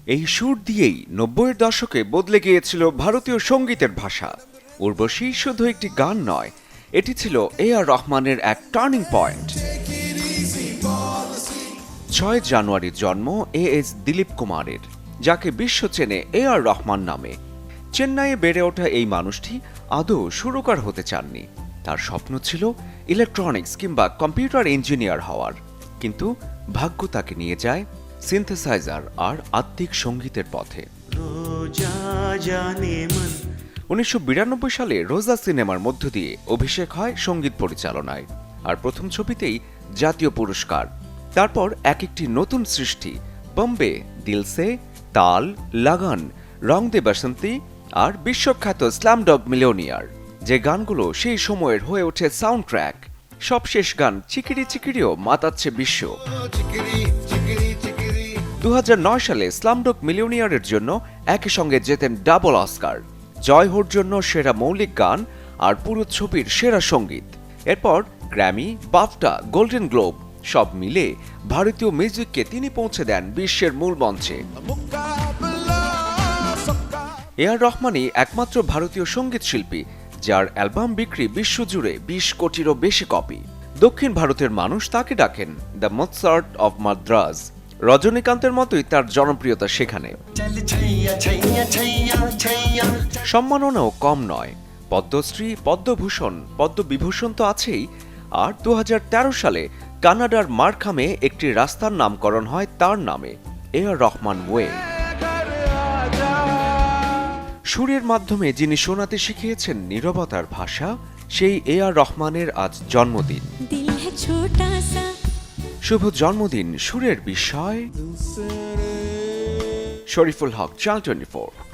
এই সুর দিয়েই ৯০-এর দশকে বদলে গিয়েছিল ভারতীয় সঙ্গীতের ভাষা। উর্বশী শুধু একটি গান নয়, এটি ছিল A.R. রহমানের এক টার্নিং পয়েন্ট। ৬ জানুয়ারির জন্ম A.S. দিলীপ কুমারের, যাকে বিশ্ব চেনে A.R. রহমান নামে। চেন্নাইয়ে বেড়ে ওঠা এই মানুষটি আদৌ সুরকার হতে চাননি। তার স্বপ্ন ছিল ইলেকট্রনিক্স কিংবা কম্পিউটার ইঞ্জিনিয়ার হওয়ার, কিন্তু ভাগ্য তাকে নিয়ে যায় সিনথেসাইজার আর আত্মিক সঙ্গীতের পথে। ১৯৯২ সালে রোজা সিনেমার মধ্য দিয়ে অভিষেক হয় সঙ্গীত পরিচালনায়, আর প্রথম ছবিতেই জাতীয় পুরস্কার। তারপর এক একটি নতুন সৃষ্টি, বম্বে, দিলসে, তাল, লাগান, রং দে বাসন্তী আর বিশ্বখ্যাত স্ল্যামডগ মিলিয়নিয়ার, যে গানগুলো সেই সময়ের হয়ে ওঠে সাউন্ড ট্র্যাক। সবশেষ গান চিকিরি চিকিরিও মাতাচ্ছে বিশ্ব। ২০০৯ সালে স্লামডগ মিলিয়নিয়ারের জন্য একই সঙ্গে জেতেন ডাবল অস্কার, জয় হোর জন্য সেরা মৌলিক গান আর পুরো ছবির সেরা সঙ্গীত। এরপর গ্র্যামি, বাফটা, গোল্ডেন গ্লোব সব মিলে ভারতীয় মিউজিককে তিনি পৌঁছে দেন বিশ্বের মূল মঞ্চে। A.R. রহমানই একমাত্র ভারতীয় সঙ্গীত শিল্পী যার অ্যালবাম বিক্রি বিশ্বজুড়ে ২০ কোটিরও বেশি কপি। দক্ষিণ ভারতের মানুষ তাকে ডাকেন দ্য মোৎসার্ট অব মাদ্রাজ। রজনীকান্তের মতোই তার জনপ্রিয়তা সেখানে। সম্মাননাও কম নয়, পদ্মশ্রী, পদ্মভূষণ, পদ্মবিভূষণ তো আছেই, আর ২০১৩ সালে কানাডার মার্খামে একটি রাস্তার নামকরণ হয় তার নামে, A.R. রহমান ওয়ে। সুরের মাধ্যমে যিনি শোনাতে শিখিয়েছেন নীরবতার ভাষা, সেই A.R. রহমানের আজ জন্মদিন। শুভ জন্মদিন সুরের বিষয়। শরীফুল হক, চ্যানেল 24।